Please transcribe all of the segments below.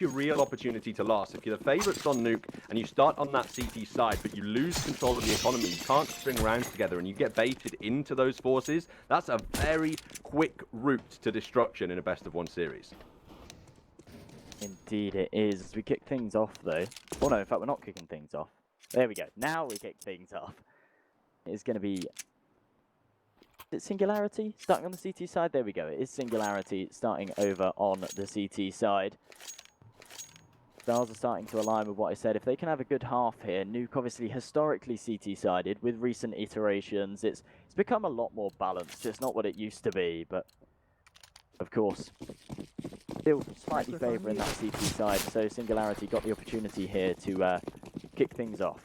your real opportunity to last. If you're the favourites on Nuke and you start on that CT side, but you lose control of the economy, you can't string rounds together, and you get baited into those forces, that's a very quick route to destruction in a best-of-1 series. Indeed it is. As we kick things off, though. Oh no, in fact, we're not kicking things off. There we go. Now we kick things off. It's going to be... Is it Singularity starting on the CT side? There we go. It is Singularity starting over on the CT side. Stars are starting to align with what I said. If they can have a good half here, Nuke obviously historically CT-sided. With recent iterations, it's become a lot more balanced. It's not what it used to be, but of course, still slightly favouring that CT side. So Singularity got the opportunity here to kick things off.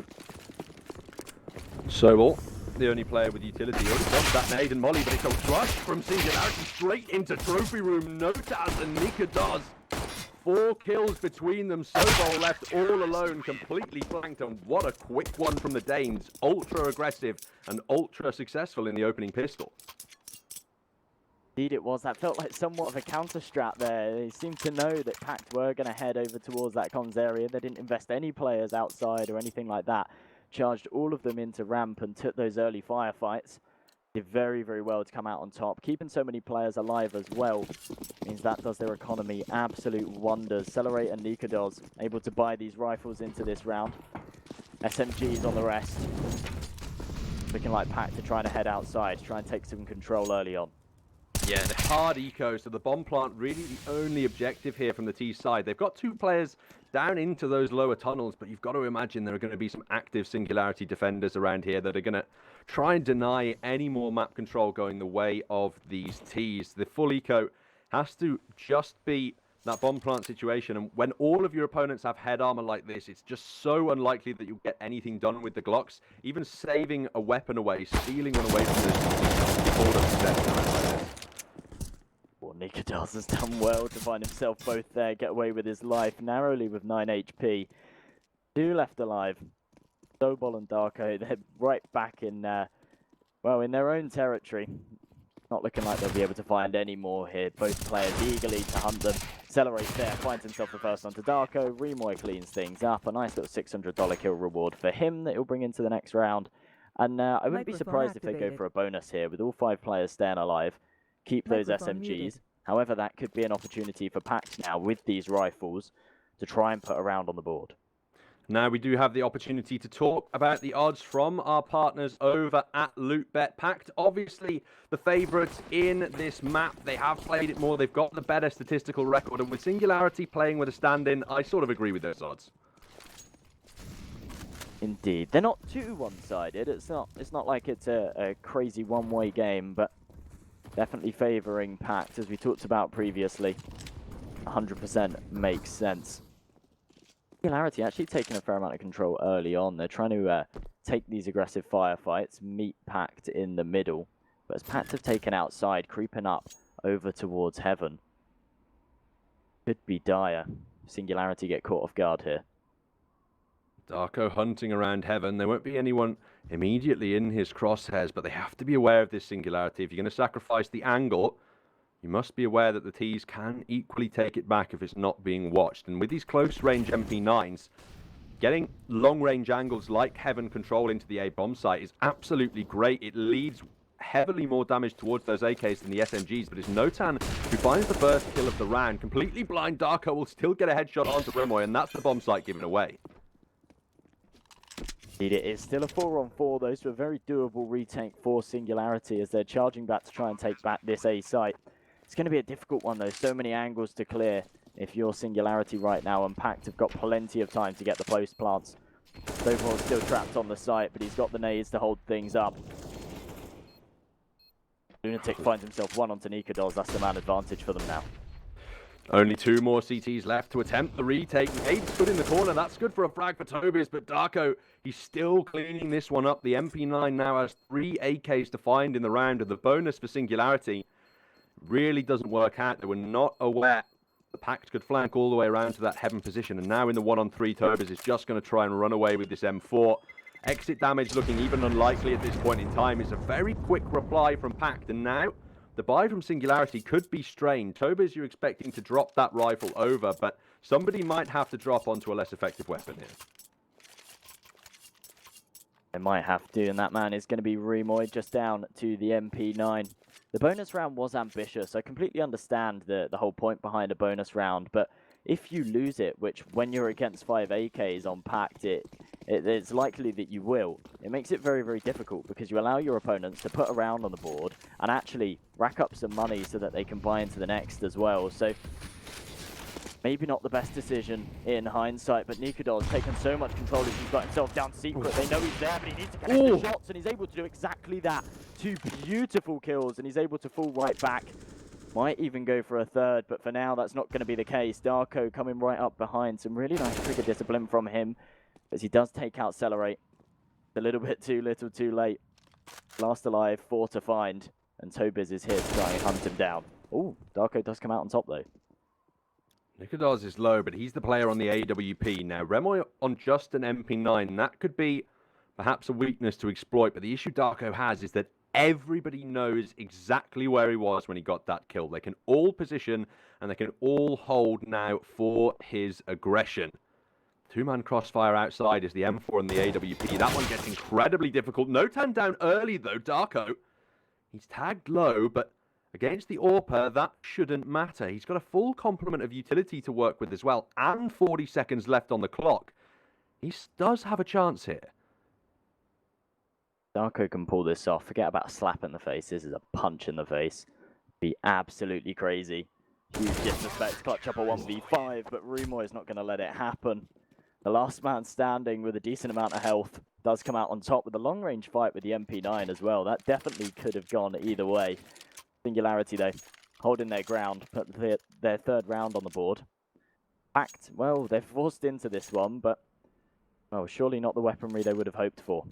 So, the only player with utility already got that nade and molly, but it's a rush from Singularity straight into trophy room. Notaz and Nika does. 4 kills between them. Sobol left all alone, completely flanked, and what a quick one from the Danes. Ultra aggressive and ultra successful in the opening pistol. Indeed it was. That felt like somewhat of a counter strat there. They seemed to know that PACT were going to head over towards that comms area. They didn't invest any players outside or anything like that. Charged all of them into ramp and took those early firefights. Did very, very well to come out on top. Keeping so many players alive as well means that does their economy absolute wonders. Celerate and Nikados able to buy these rifles into this round. SMGs on the rest. Looking like PACT to try to head outside, try and take some control early on. Yeah, the hard eco, so the bomb plant really the only objective here from the T side. They've got 2 players down into those lower tunnels, but you've got to imagine there are going to be some active Singularity defenders around here that are going to try and deny any more map control going the way of these Ts. The full eco has to just be that bomb plant situation, and when all of your opponents have head armor like this, it's just so unlikely that you'll get anything done with the Glocks. Even saving a weapon away, stealing one away from the Well, Nikados has done well to find himself both there, get away with his life, narrowly with 9 HP. 2 left alive. Sobol and Darko, they're right back in, well, in their own territory. Not looking like they'll be able to find any more here. Both players eagerly to hunt them. Celerate there, finds himself the first onto Darko. Remoy cleans things up. A nice little $600 kill reward for him that he'll bring into the next round. And I wouldn't be surprised if they go for a bonus here with all 5 players staying alive. Keep those SMGs. However, that could be an opportunity for PACT now with these rifles to try and put a round on the board. Now we do have the opportunity to talk about the odds from our partners over at LootBet. PACT, obviously the favourites in this map. They have played it more. They've got the better statistical record. And with Singularity playing with a stand-in, I sort of agree with those odds. Indeed. They're not too one-sided. It's not like it's a crazy one-way game, but definitely favouring PACT, as we talked about previously. 100% makes sense. Singularity actually taking a fair amount of control early on. They're trying to take these aggressive firefights, meet PACT in the middle. But as PACT have taken outside, creeping up over towards Heaven, could be dire. Singularity get caught off guard here. Darko hunting around Heaven. There won't be anyone immediately in his crosshairs, but they have to be aware of this Singularity. If you're going to sacrifice the angle, you must be aware that the Ts can equally take it back if it's not being watched. And with these close-range MP9s, getting long-range angles like Heaven control into the A-bomb site is absolutely great. It leads heavily more damage towards those AKs than the SMGs, but it's Notan who finds the first kill of the round. Completely blind, Darko will still get a headshot onto Rimoy, and that's the bomb site given away. Indeed, it is still a 4-on-4, though, so a very doable retake for Singularity as they're charging back to try and take back this A site. It's going to be a difficult one, though. So many angles to clear if you're Singularity right now, and PACT have got plenty of time to get the post plants. Sobol still trapped on the site, but he's got the nades to hold things up. Lunatic finds himself 1 onto Nikados. That's the man advantage for them now. Only 2 more CTs left to attempt the retake. Nade stood in the corner. That's good for a frag for Tobias, but Darko, he's still cleaning this one up. The MP9 now has 3 AKs to find in the round, and the bonus for Singularity really doesn't work out. They were not aware the PACT could flank all the way around to that Heaven position, and now in the 1-on-3, Tobias is just going to try and run away with this M4. Exit damage looking even unlikely at this point in time. It's a very quick reply from PACT, and now the buy from Singularity could be strained. Tobias, you're expecting to drop that rifle over, but Somebody might have to drop onto a less effective weapon here. They might have to, and that man is going to be Remoy, just down to the MP9. The bonus round was ambitious. I completely understand the whole point behind a bonus round, but if you lose it, which when you're against 5 AKs on PACT, it's likely that you will. It makes it very, very difficult because you allow your opponents to put a round on the board and actually rack up some money so that they can buy into the next as well. So maybe not the best decision in hindsight, but Nikodar's taken so much control as he's got himself down secret. They know he's there, but he needs to connect the shots, and he's able to do exactly that. 2 beautiful kills, and he's able to fall right back. Might even go for a third, but for now, that's not going to be the case. Darko coming right up behind. Some really nice trigger discipline from him, as he does take out Celerate. A little bit too little, too late. Last alive, 4 to find, and Tobiz is here to try and hunt him down. Oh, Darko does come out on top, though. Nikodar's is low, but he's the player on the AWP. Now, Remoy on just an MP9, that could be perhaps a weakness to exploit, but the issue Darko has is that everybody knows exactly where he was when he got that kill. They can all position, and they can all hold now for his aggression. 2-man crossfire outside is the M4 and the AWP. That one gets incredibly difficult. No time down early, though, Darko. He's tagged low, but against the AWPer, that shouldn't matter. He's got a full complement of utility to work with as well, and 40 seconds left on the clock. He does have a chance here. Darko can pull this off. Forget about a slap in the face. This is a punch in the face. Be absolutely crazy. Huge disrespect. Clutch up a 1v5, but Remoy is not going to let it happen. The last man standing with a decent amount of health does come out on top with a long-range fight with the MP9 as well. That definitely could have gone either way. Singularity, though, holding their ground, put their third round on the board. PACT, well, they're forced into this one, but, well, surely not the weaponry they would have hoped for.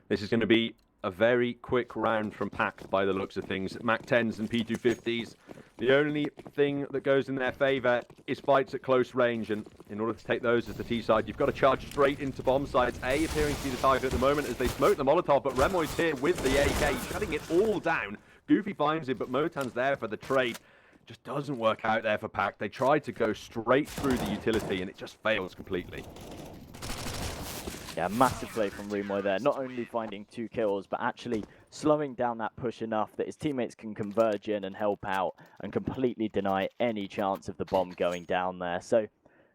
This is going to be a very quick round from PACT by the looks of things. MAC-10s and P250s. The only thing that goes in their favour is fights at close range, and in order to take those as the T side, you've got to charge straight into bomb sites. A appearing to be the target at the moment as they smoke the Molotov, but Remoy's here with the AK, shutting it all down. Goofy finds it, but Motan's there for the trade. Just doesn't work out there for PACT. They tried to go straight through the utility, and it just fails completely. Yeah, massive play from Remoy there. Not only finding 2 kills, but actually slowing down that push enough that his teammates can converge in and help out and completely deny any chance of the bomb going down there. So,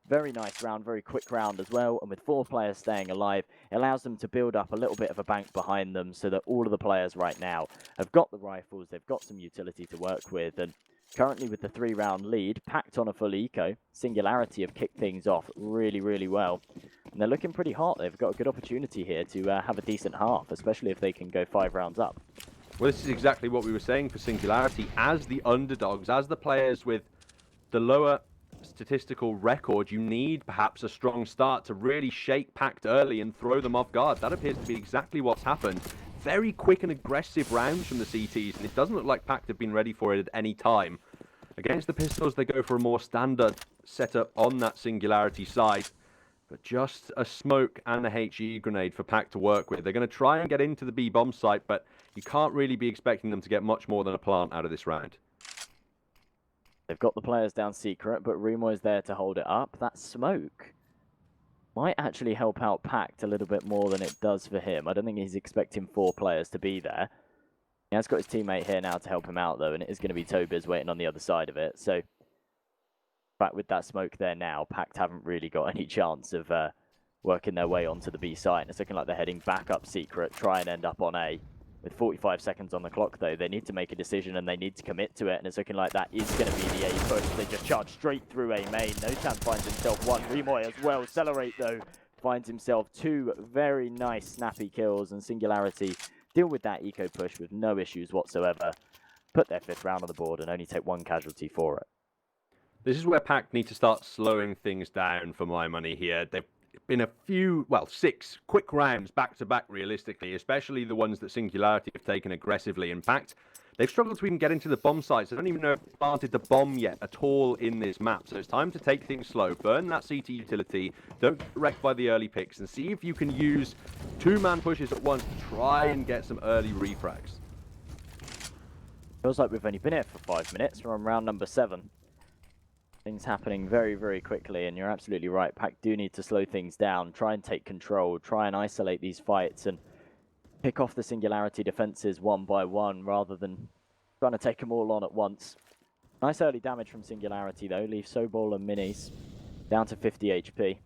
very nice round, very quick round as well. And with 4 players staying alive, it allows them to build up a little bit of a bank behind them so that all of the players right now have got the rifles, they've got some utility to work with. And currently with the 3-round lead, PACT on a full eco, Singularity have kicked things off really, really well. And they're looking pretty hot. They've got a good opportunity here to have a decent half, especially if they can go 5 rounds up. Well, this is exactly what we were saying for Singularity. As the underdogs, as the players with the lower statistical record, you need perhaps a strong start to really shake PACT early and throw them off guard. That appears to be exactly what's happened. Very quick and aggressive rounds from the CTs, and it doesn't look like PACT have been ready for it at any time. Against the pistols, they go for a more standard setup on that Singularity side. But just a smoke and a HE grenade for PACT to work with. They're going to try and get into the B bomb site, but you can't really be expecting them to get much more than a plant out of this round. They've got the players down secret, but Remoy's there to hold it up. That smoke might actually help out PACT a little bit more than it does for him. I don't think he's expecting 4 players to be there. He has got his teammate here now to help him out, though, and it is going to be Tobiz waiting on the other side of it. So, back with that smoke there now, PACT haven't really got any chance of working their way onto the B site. And it's looking like they're heading back up secret, try and end up on A. With 45 seconds on the clock, though, they need to make a decision and they need to commit to it. And it's looking like that is going to be the A push. They just charge straight through A main. Notan finds himself 1. Remoy as well. Celerate, though, finds himself 2 very nice snappy kills. And Singularity deal with that eco push with no issues whatsoever. Put their 5th round on the board and only take 1 casualty for it. This is where PACT need to start slowing things down for my money here. They've been a few, well, 6 quick rounds back-to-back realistically, especially the ones that Singularity have taken aggressively. In fact, they've struggled to even get into the bomb sites. I don't even know if they've planted the bomb yet at all in this map. So it's time to take things slow, burn that CT utility, don't get wrecked by the early picks, and see if you can use 2-man pushes at once to try and get some early refrags. Feels like we've only been here for 5 minutes. We're on round number 7. Things happening very, very quickly, and you're absolutely right. PACT do need to slow things down, try and take control, try and isolate these fights, and pick off the Singularity defenses one by one, rather than trying to take them all on at once. Nice early damage from Singularity, though. Leaves Sobol and Minis down to 50 HP.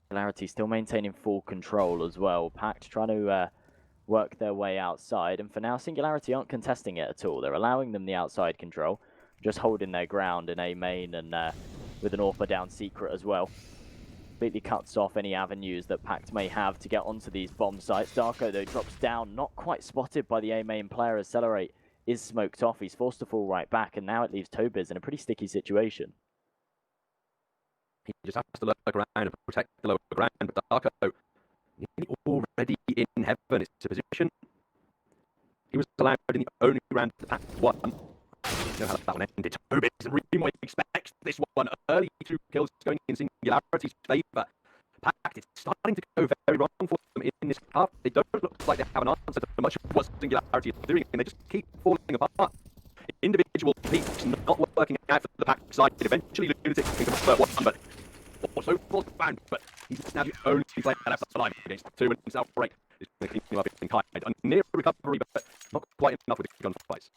Singularity still maintaining full control as well. PACT trying to work their way outside, and for now, Singularity aren't contesting it at all. They're allowing them the outside control, just holding their ground in A main and with an AWPer down secret as well. Completely cuts off any avenues that PACT may have to get onto these bomb sites. Darko, though, drops down, not quite spotted by the A main player as Celerate is smoked off. He's forced to fall right back, and now it leaves Tobiz in a pretty sticky situation. He just has to lurk around and protect the lower ground, but Darko already in heaven. It's a position he was allowed in the only round the PACT won. You know how that one ended. Tobiz and Remo expects this one. Early 2 kills going in Singularity's favour. PACT, it's starting to go very wrong for them in this half. They don't look like they have an answer to much of what Singularity is doing, and they just keep falling apart. Individual peaks not working out for the PACT side. Eventually, Lunatic can convert one, but also falls down. But he's now the only player left alive against 2, and Southbreak is going to clean him up in kind. A near recovery, but not quite enough with the gunfights.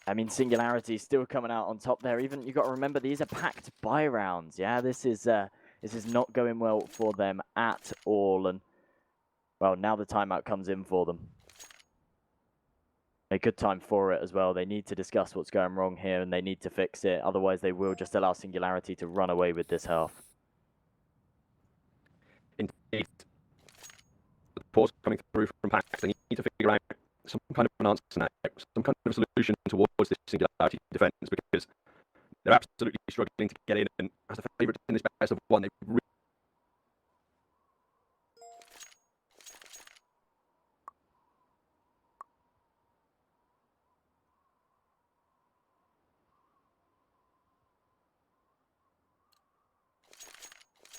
I mean, Singularity is still coming out on top there. Even you got to remember, these are PACT buy rounds. Yeah, this is not going well for them at all. And well, now the timeout comes in for them. A good time for it as well. They need to discuss what's going wrong here, and they need to fix it. Otherwise, they will just allow Singularity to run away with this half. Indeed, the pause coming through from PACT. They need to figure out some kind of an answer now, some kind of solution towards this Singularity defense, because they're absolutely struggling to get in, and as the favourites in this best of one, they really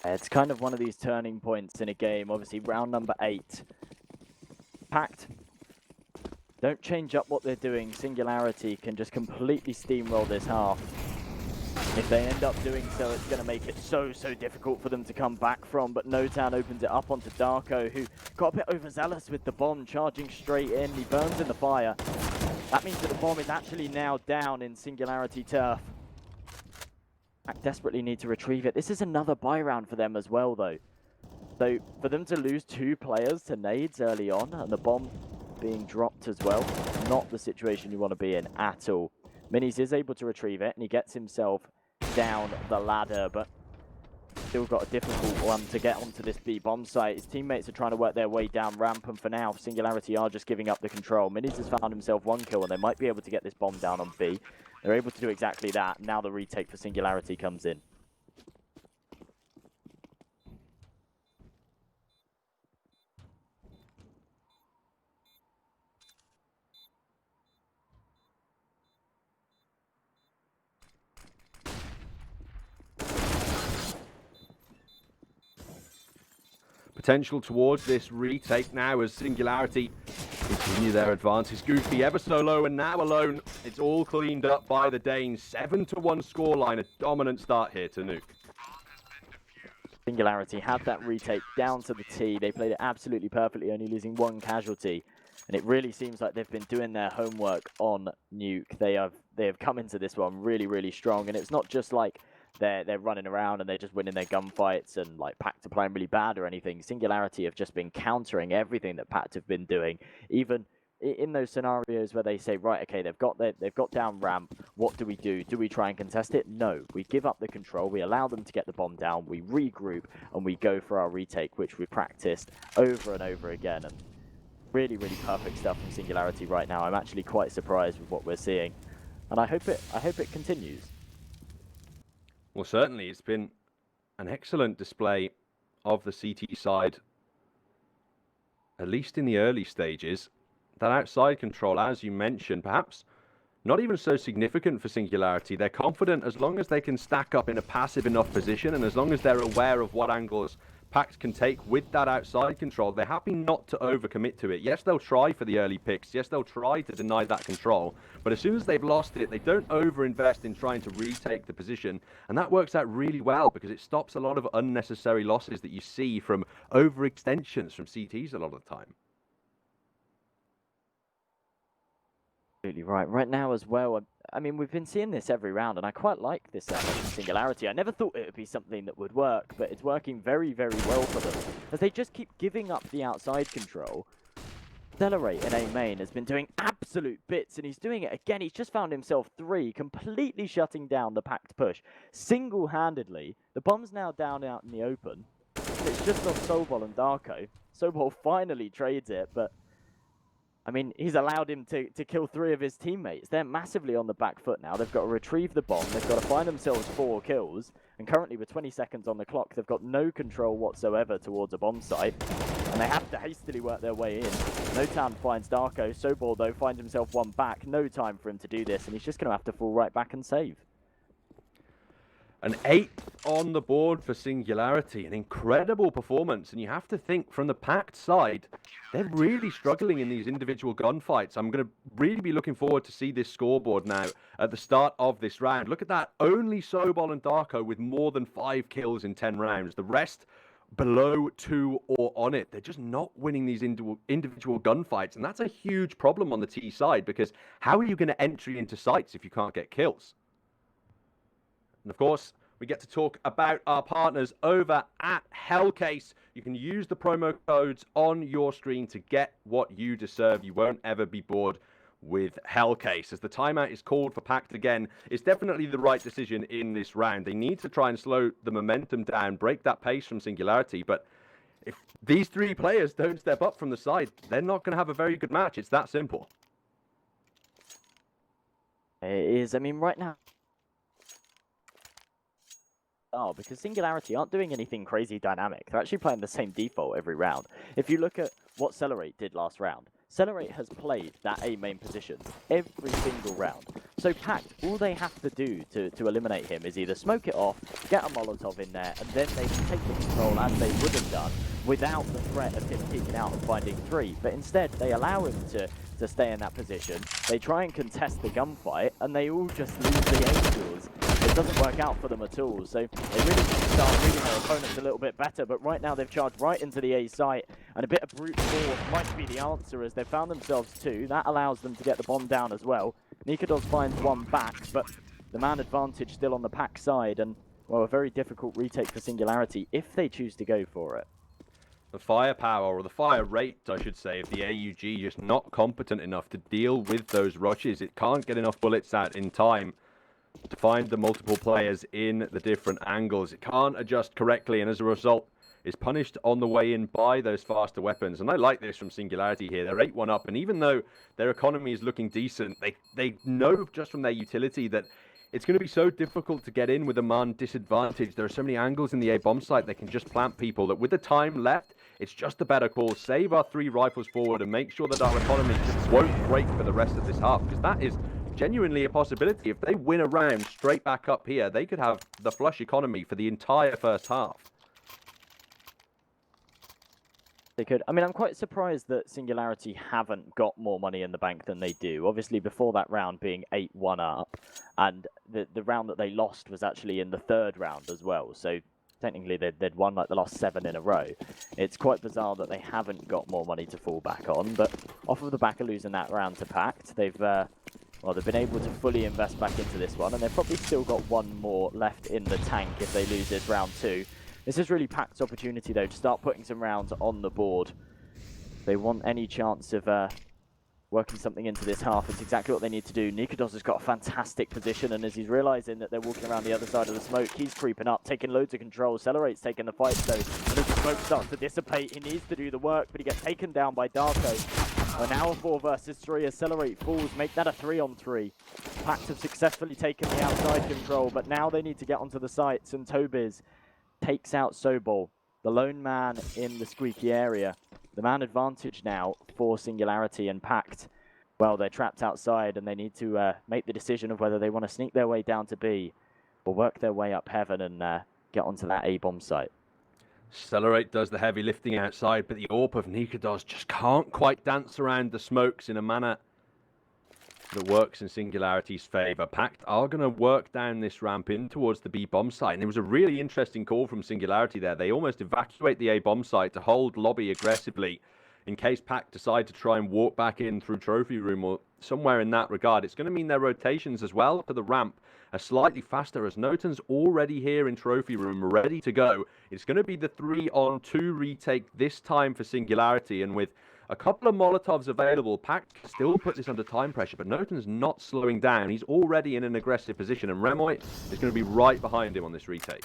it's kind of one of these turning points in a game. Obviously, round number 8. PACT don't change up what they're doing. Singularity can just completely steamroll this half. If they end up doing so, it's going to make it so difficult for them to come back from. But Notan opens it up onto Darko, who got a bit overzealous with the bomb, charging straight in. He burns in the fire. That means that the bomb is actually now down in Singularity turf. PACT desperately need to retrieve it. This is another buy round for them as well, though. So for them to lose 2 players to nades early on, and the bomb being dropped as well, not the situation you want to be in at all. Minis is able to retrieve it, and he gets himself down the ladder, but still got a difficult one to get onto this B bomb site. His teammates are trying to work their way down ramp, and for now, Singularity are just giving up the control. Minis has found himself 1 kill, and they might be able to get this bomb down on B. They're able to do exactly that. Now the retake for Singularity comes in. potential towards this retake now as Singularity continue their advance. It's Goofy ever so low and now alone. It's all cleaned up by the Danes. 7-1 scoreline, a dominant start here to Nuke. Singularity had that retake down to the T. They played it absolutely perfectly, only losing 1 casualty. And it really seems like they've been doing their homework on Nuke. They have come into this one really, really strong. And it's not just like they're running around and they're just winning their gunfights and like PACT are playing really bad or anything. Singularity have just been countering everything that PACT have been doing. Even in those scenarios where they say, right, okay, they've got down ramp, what do we do? Do we try and contest it? No, we give up the control, we allow them to get the bomb down, we regroup, and we go for our retake, which we practiced over and over again. And really, really perfect stuff from Singularity right now. I'm actually quite surprised with what we're seeing, and I hope it continues. Well, certainly, it's been an excellent display of the CT side, at least in the early stages. That outside control, as you mentioned, perhaps not even so significant for Singularity. They're confident as long as they can stack up in a passive enough position and as long as they're aware of what angles PACT can take with that outside control, they're happy not to overcommit to it. Yes, they'll try for the early picks. Yes, they'll try to deny that control. But as soon as they've lost it, they don't overinvest in trying to retake the position. And that works out really well because it stops a lot of unnecessary losses that you see from overextensions from CTs a lot of the time. Absolutely right. Right now as well, I mean, we've been seeing this every round, and I quite like this Singularity. I never thought it would be something that would work, but it's working very, very well for them, as they just keep giving up the outside control. Accelerate in A main has been doing absolute bits, and he's doing it again. He's just found himself 3, completely shutting down the PACT push, single-handedly. The bomb's now down out in the open. It's just on Sobol and Darko. Sobol finally trades it, but I mean, he's allowed him to kill 3 of his teammates. They're massively on the back foot now. They've got to retrieve the bomb. They've got to find themselves 4 kills. And currently, with 20 seconds on the clock, they've got no control whatsoever towards a bomb site. And they have to hastily work their way in. No-Town finds Darko. Sobol, though, finds himself 1 back. No time for him to do this. And he's just going to have to fall right back and save. An 8th on the board for Singularity, an incredible performance. And you have to think from the PACT side, they're really struggling in these individual gunfights. I'm going to really be looking forward to see this scoreboard now at the start of this round. Look at that, only Sobol and Darko with more than 5 kills in 10 rounds. The rest below 2 or on it. They're just not winning these individual gunfights. And that's a huge problem on the T side, because how are you going to entry into sites if you can't get kills? And of course, we get to talk about our partners over at Hellcase. You can use the promo codes on your screen to get what you deserve. You won't ever be bored with Hellcase. As the timeout is called for PACT again, it's definitely the right decision in this round. They need to try and slow the momentum down, break that pace from Singularity. But if these 3 players don't step up from the side, they're not going to have a very good match. It's that simple. It is. I mean, right now, because Singularity aren't doing anything crazy dynamic. They're actually playing the same default every round. If you look at what Celerate did last round, Celerate has played that A main position every single round. So PACT, all they have to do to eliminate him is either smoke it off, get a Molotov in there, and then they can take the control as they would have done without the threat of him peeking out and finding 3. But instead, they allow him to stay in that position. They try and contest the gunfight, and they all just lose the angles. It doesn't work out for them at all, so they really need to start reading their opponents a little bit better. But right now they've charged right into the A site, and a bit of brute force might be the answer, as they've found themselves 2. That allows them to get the bomb down as well. Nikados finds 1 back, but the man advantage still on the PAC side, and, well, a very difficult retake for Singularity if they choose to go for it. The firepower, or the fire rate, I should say, of the AUG just not competent enough to deal with those rushes. It can't get enough bullets out in time to find the multiple players in the different angles. It can't adjust correctly, and as a result, is punished on the way in by those faster weapons. And I like this from Singularity here. They're 8-1 up, and even though their economy is looking decent, they know just from their utility that it's going to be so difficult to get in with a man disadvantage. There are so many angles in the A bomb site they can just plant people that with the time left, it's just a better call. Save our 3 rifles forward and make sure that our economy just won't break for the rest of this half, because that is genuinely a possibility. If they win a round straight back up here, they could have the flush economy for the entire first half. They could. I mean, I'm quite surprised that Singularity haven't got more money in the bank than they do. Obviously, before that round being 8-1 up, and the round that they lost was actually in the 3rd round as well. So technically, they'd won like the last 7 in a row. It's quite bizarre that they haven't got more money to fall back on. But off of the back of losing that round to PACT, they've been able to fully invest back into this one, and they've probably still got 1 more left in the tank if they lose this round 2. This is really PACT's opportunity, though, to start putting some rounds on the board. They want any chance of working something into this half. It's exactly what they need to do. Nikados has got a fantastic position, and as he's realizing that they're walking around the other side of the smoke, he's creeping up, taking loads of control. Celerate's taking the fight, though, and as the smoke starts to dissipate, he needs to do the work, but he gets taken down by Darko. Well, now a 4 versus 3, Accelerate falls, make that a 3-on-3. PACT have successfully taken the outside control, but now they need to get onto the sites, and Tobiz takes out Sobol, the lone man in the squeaky area. The man advantage now for Singularity and PACT. Well, they're trapped outside, and they need to make the decision of whether they want to sneak their way down to B or work their way up heaven and get onto that A-bomb site. Accelerate does the heavy lifting outside, but the AWP of Nikados just can't quite dance around the smokes in a manner that works in Singularity's favour. PACT are going to work down this ramp in towards the B bomb site, and it was a really interesting call from Singularity there. They almost evacuate the A bomb site to hold lobby aggressively in case PACT decide to try and walk back in through trophy room or somewhere in that regard. It's going to mean their rotations as well to the ramp are slightly faster, as Notan's already here in trophy room, ready to go. It's going to be the 3-on-2 retake this time for Singularity, and with a couple of Molotovs available, PACT can still put this under time pressure, but Notan's not slowing down. He's already in an aggressive position, and Remoy is going to be right behind him on this retake.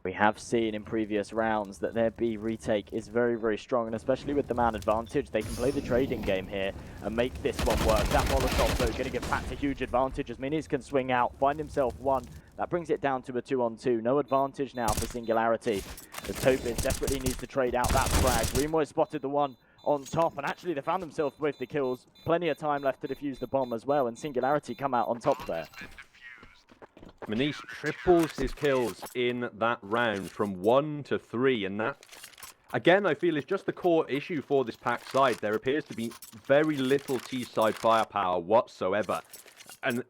We have seen in previous rounds that their B retake is very, very strong, and especially with the man advantage, they can play the trading game here and make this one work. That Molotov, though, going to give PACT a huge advantage as Minis can swing out, find himself one. That brings it down to a 2-on-2. No advantage now for Singularity, as Topis desperately needs to trade out that frag. Remoy spotted the one on top, and actually they found themselves with the kills. Plenty of time left to defuse the bomb as well, and Singularity come out on top there. Manish triples his kills in that round from 1 to 3, and that, again, I feel is just the core issue for this PACT side. There appears to be very little T-side firepower whatsoever, and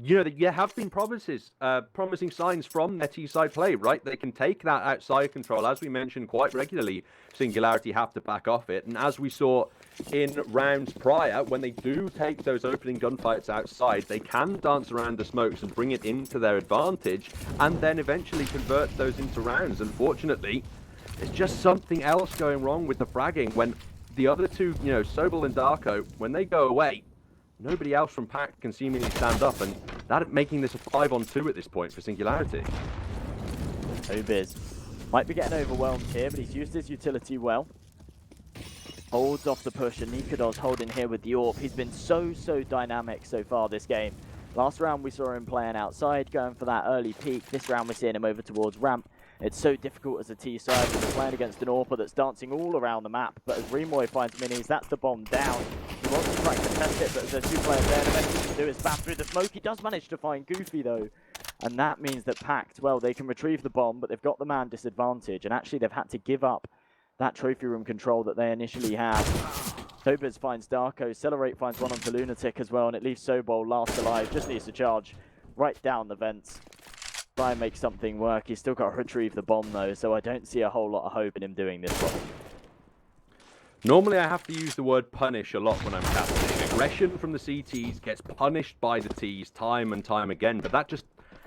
you know, there have been promising signs from their T-side play, right? They can take that outside control, as we mentioned quite regularly. Singularity have to back off it, and as we saw in rounds prior, when they do take those opening gunfights outside, they can dance around the smokes and bring it into their advantage, and then eventually convert those into rounds. Unfortunately, there's just something else going wrong with the fragging when the other two, you know, Sobel and Darko, when they go away, nobody else from PACT can seemingly stand up, and that making this a 5-on-2 at this point for Singularity. Obiz might be getting overwhelmed here, but he's used his utility well. Holds off the push, and Nikados holding here with the AWP. He's been so dynamic so far this game. Last round we saw him playing outside, going for that early peek. This round we're seeing him over towards ramp. It's so difficult as a T-side when you're playing against an AWPer that's dancing all around the map. But as Remoy finds Minis, that's the bomb down. He wants to try and contest it, but as there's two players there, the best he can do is bat through the smoke. He does manage to find Goofy, though. And that means that PACT, well, they can retrieve the bomb, but they've got the man disadvantage. And actually, they've had to give up that trophy room control that they initially had. Tobis finds Darko, Celerate finds one onto Lunatic as well, and it leaves Sobol last alive. Just needs to charge right down the vents. Try and make something work. He's still got to retrieve the bomb, though, so I don't see a whole lot of hope in him doing this one. Normally, I have to use the word punish a lot when I'm casting. Aggression from the CTs gets punished by the Ts time and time again, but that just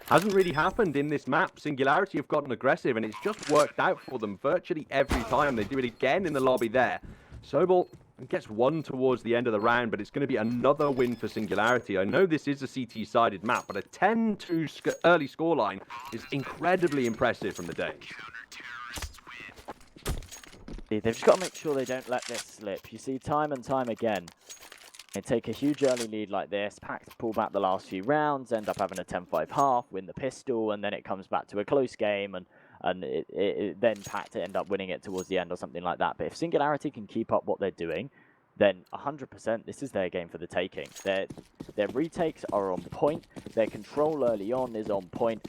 hasn't really happened in this map. Singularity have gotten aggressive, and it's just worked out for them virtually every time. They do it again in the lobby there. Sobel gets one towards the end of the round, but it's going to be another win for Singularity. I know this is a CT-sided map, but a 10-2 early scoreline is incredibly impressive from the Danes. They've just got to make sure they don't let this slip. You see time and time again, they take a huge early lead like this, PACT pull back the last few rounds, end up having a 10-5 half, win the pistol, and then it comes back to a close game, and then PACT end up winning it towards the end or something like that. But if Singularity can keep up what they're doing, then 100% this is their game for the taking. Their retakes are on point, their control early on is on point.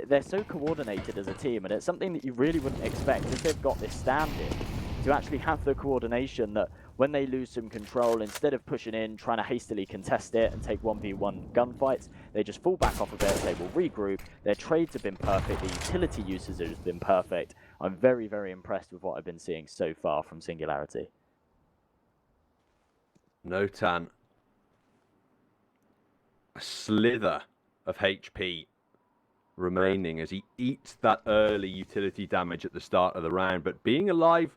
They're so coordinated as a team, and it's something that you really wouldn't expect if they've got this standing, to actually have the coordination that when they lose some control, instead of pushing in, trying to hastily contest it and take 1v1 gunfights, they just fall back off of it, they will regroup. Their trades have been perfect, the utility usage has been perfect. I'm very, very impressed with what I've been seeing so far from Singularity. Notan, a slither of HP remaining as he eats that early utility damage at the start of the round, but being alive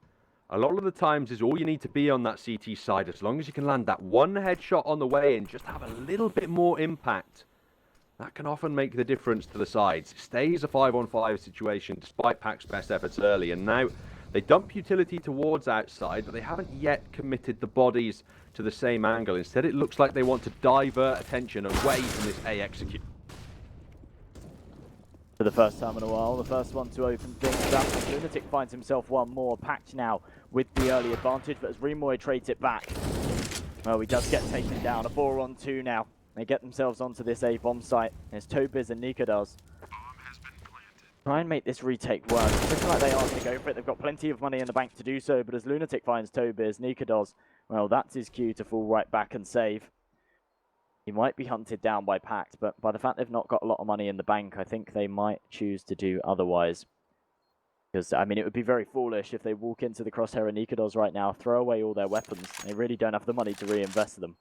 a lot of the times is all you need to be on that CT side. As long as you can land that one headshot on the way and just have a little bit more impact, that can often make the difference to the sides. It stays a 5-on-5 situation despite PACT's best efforts early, and now they dump utility towards outside, but they haven't yet committed the bodies to the same angle. Instead, it looks like they want to divert attention away from this A execute. For the first time in a while, the first one to open things up. Lunatic finds himself one more. PACT now with the early advantage, but as Remoy trades it back, well, he does get taken down. A 4-on-2 now. They get themselves onto this A bomb site. There's Tobis and Nika does. try and make this retake work. It's looking like they are going to go for it. They've got plenty of money in the bank to do so, but as Lunatic finds Tobiz, Nikados, well, that's his cue to fall right back and save. He might be hunted down by PACT, but by the fact they've not got a lot of money in the bank, I think they might choose to do otherwise. Because, I mean, it would be very foolish if they walk into the crosshair and Nikados right now, throw away all their weapons. They really don't have the money to reinvest them.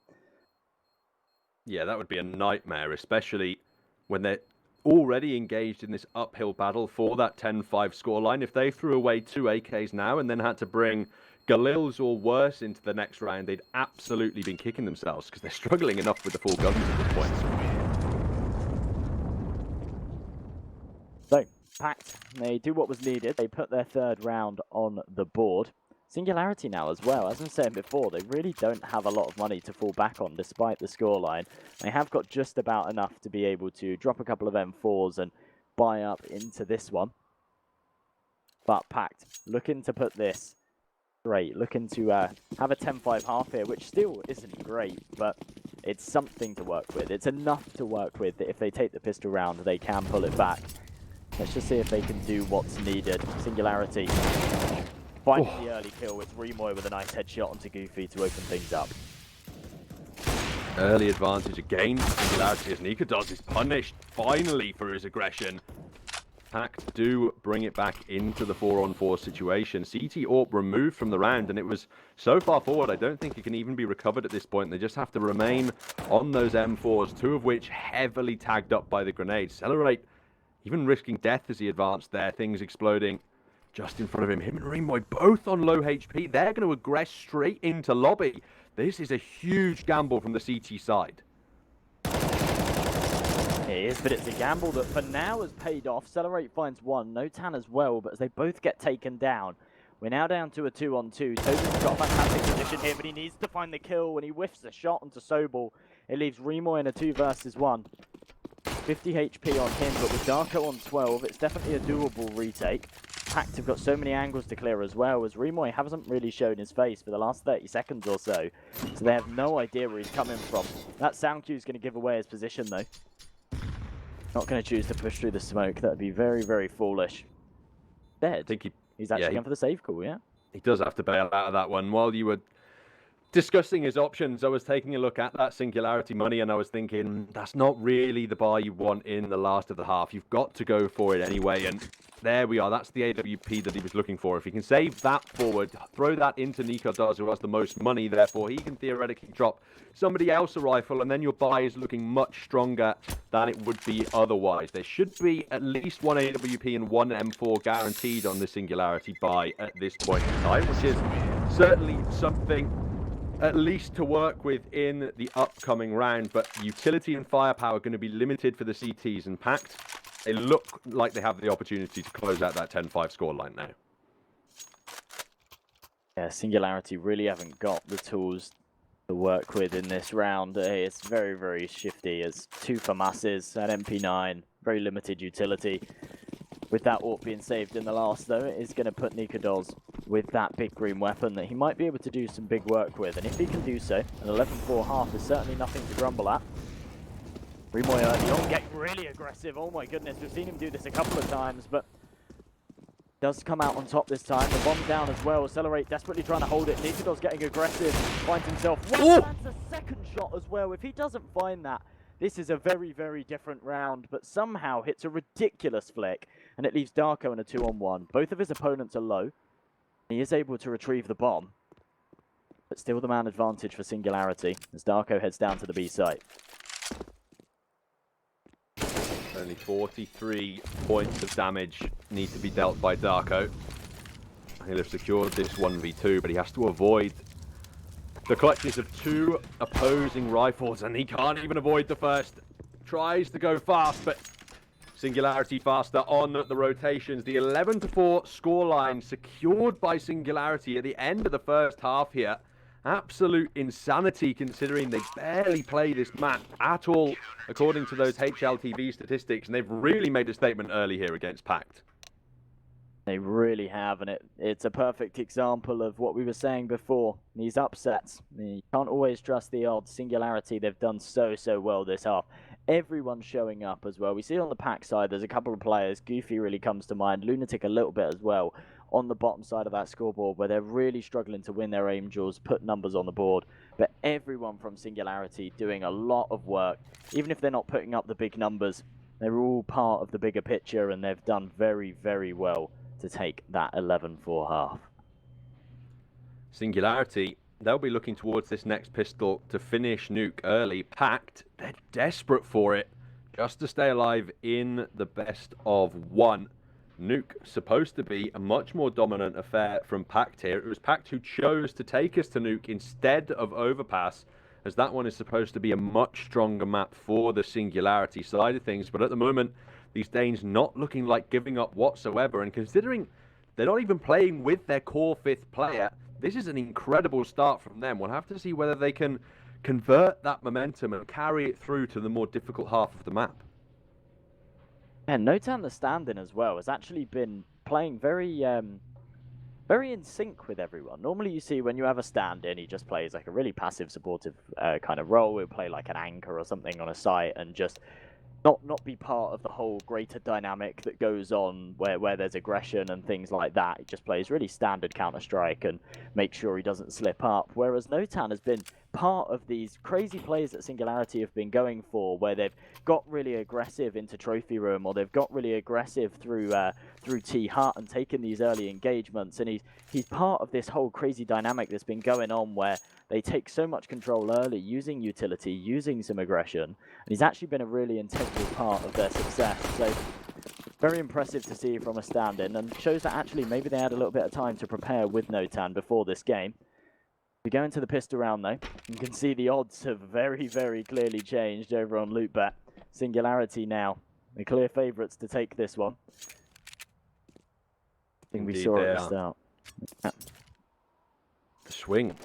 Yeah, that would be a nightmare, especially when they're already engaged in this uphill battle for that 10-5 scoreline. If they threw away 2 AKs now and then had to bring Galils or worse into the next round, they'd absolutely been kicking themselves because they're struggling enough with the 4 guns at this point. So, PACT, they do what was needed. They put their 3rd round on the board. Singularity now as well. As I was saying before, they really don't have a lot of money to fall back on despite the scoreline. They have got just about enough to be able to drop a couple of M4s and buy up into this one. But PACT looking to put this straight, looking to have a 10-5 half here, which still isn't great, but it's something to work with. It's enough to work with that if they take the pistol round, they can pull it back. Let's just see if they can do what's needed. Singularity. Finding the early kill. It's Remoy with a nice headshot onto Goofy to open things up. Early advantage again. Singularity as Nikados is punished finally for his aggression. PACT do bring it back into the 4-on-4 situation. CT AWP removed from the round, and it was so far forward, I don't think it can even be recovered at this point. They just have to remain on those M4s, 2 of which heavily tagged up by the grenades. Accelerate, even risking death as he advanced there, things exploding just in front of him. Him and Remoy both on low HP. They're going to aggress straight into lobby. This is a huge gamble from the CT side. It is, but it's a gamble that for now has paid off. Accelerate finds 1, Notan as well, but as they both get taken down, we're now down to a 2-on-2. Tobi's got a fantastic position here, but he needs to find the kill. When he whiffs a shot onto Sobel, it leaves Remoy in a 2 versus 1. 50 HP on him, but with Darko on 12, it's definitely a doable retake. PACT have got so many angles to clear as well, as Remoy hasn't really shown his face for the last 30 seconds or so. So they have no idea where he's coming from. That sound cue is going to give away his position though. Not going to choose to push through the smoke. That would be very, very foolish. Dead. I think he's actually going for the save call, yeah? He does have to bail out of that one. While you were discussing his options, I was taking a look at that Singularity money and I was thinking, that's not really the buy you want in the last of the half. You've got to go for it anyway, and there we are. That's the AWP that he was looking for. If he can save that forward, throw that into Nikados, who has the most money, therefore he can theoretically drop somebody else a rifle, and then your buy is looking much stronger than it would be otherwise. There should be at least 1 AWP and 1 M4 guaranteed on the Singularity buy at this point in time, which is certainly something at least to work with in the upcoming round, but utility and firepower are going to be limited for the CTs, and PACT, they look like they have the opportunity to close out that 10-5 scoreline now. Yeah, Singularity really haven't got the tools to work with in this round. It's very, very shifty. It's 2 FAMASes, an MP9, very limited utility. With that AWP being saved in the last, though, it is going to put Nikados with that big green weapon that he might be able to do some big work with. And if he can do so, an 11-4 half is certainly nothing to grumble at. Remoy early on, getting really aggressive. Oh my goodness, we've seen him do this a couple of times, but does come out on top this time. The bomb down as well. Accelerate desperately trying to hold it. Nikados getting aggressive, finds himself. Lands a second shot as well. If he doesn't find that, this is a very, very different round, but somehow hits a ridiculous flick, and it leaves Darko in a 2-on-1. Both of his opponents are low. He is able to retrieve the bomb, but still the man advantage for Singularity as Darko heads down to the B site. Only 43 points of damage need to be dealt by Darko. He'll have secured this 1v2, but he has to avoid the clutches of 2 opposing rifles, and he can't even avoid the first. Tries to go fast, but Singularity faster on the rotations. The 11-4 scoreline secured by Singularity at the end of the first half here. Absolute insanity considering they barely play this map at all, according to those HLTV statistics, and they've really made a statement early here against PACT. They really have, and it's a perfect example of what we were saying before. These upsets, you can't always trust the odds. Singularity, they've done so well this half. everyone's showing up as well. We see on the PACT side, there's a couple of players. Goofy really comes to mind. Lunatic a little bit as well on the bottom side of that scoreboard, where they're really struggling to win their Angels, put numbers on the board. But everyone from Singularity doing a lot of work. Even if they're not putting up the big numbers, they're all part of the bigger picture, and they've done very, very well to take that 11-4 half. Singularity, they'll be looking towards this next pistol to finish Nuke early. PACT, they're desperate for it, just to stay alive in the best of one. Nuke supposed to be a much more dominant affair from PACT here. It was PACT who chose to take us to Nuke instead of Overpass, as that one is supposed to be a much stronger map for the Singularity side of things. But at the moment, these Danes not looking like giving up whatsoever, and considering they're not even playing with their core fifth player, this is an incredible start from them. We'll have to see whether they can convert that momentum and carry it through to the more difficult half of the map. And Notan, the stand-in as well, has actually been playing very in sync with everyone. Normally you see when you have a stand-in, he just plays like a really passive, supportive kind of role. He'll play like an anchor or something on a site and just not be part of the whole greater dynamic that goes on where there's aggression and things like that. He just plays really standard Counter-Strike and makes sure he doesn't slip up. Whereas Notan has been part of these crazy plays that Singularity have been going for, where they've got really aggressive into Trophy Room, or they've got really aggressive through T-Hut and taken these early engagements. And he's part of this whole crazy dynamic that's been going on, where they take so much control early, using utility, using some aggression, and he's actually been a really integral part of their success. So very impressive to see from a stand-in, and shows that actually maybe they had a little bit of time to prepare with Notan before this game. We go into the pistol round though. You can see the odds have very, very clearly changed over on Lootbet. Singularity now the clear favourites to take this one. I think we saw at the start. Yeah. The swing,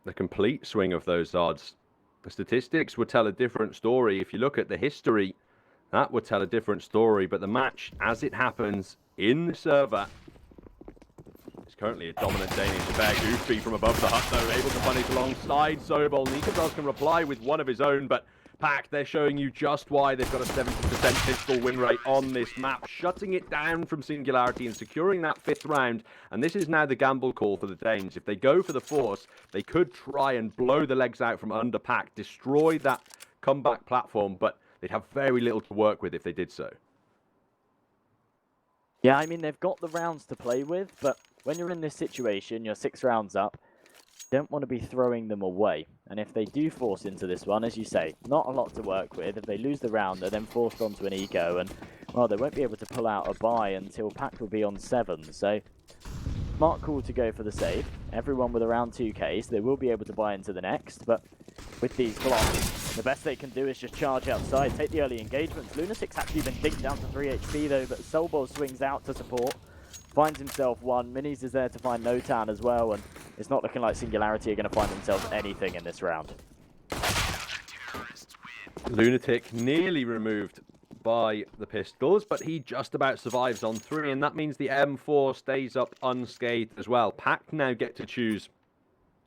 the complete swing of those odds. The statistics would tell a different story. If you look at the history, that would tell a different story. But the match, as it happens in the server, is currently a dominant Danish affair. Goofy from above the hut, though, able to punish alongside Sobol. Nikodos can reply with one of his own, but PACT, they're showing you just why they've got a 70% pistol win rate on this map, shutting it down from Singularity and securing that fifth round. And this is now the gamble call for the Danes. If they go for the force, they could try and blow the legs out from under PACT, destroy that comeback platform, but they'd have very little to work with if they did so. Yeah, I mean, they've got the rounds to play with, but when you're in this situation, you're 6 rounds up, you don't want to be throwing them away. And if they do force into this one, as you say, not a lot to work with. If they lose the round, they're then forced onto an eco, and, well, they won't be able to pull out a buy until PACT will be on 7. So, smart call to go for the save. Everyone with around 2k, so they will be able to buy into the next, but with these blocks, the best they can do is just charge outside, take the early engagements. Lunatic's actually been dinked down to 3 HP though, but Solbol swings out to support, finds himself one. Minis is there to find Notan as well, and it's not looking like Singularity are going to find themselves anything in this round. Lunatic nearly removed by the pistols, but he just about survives on 3, and that means the M4 stays up unscathed as well. PACT now get to choose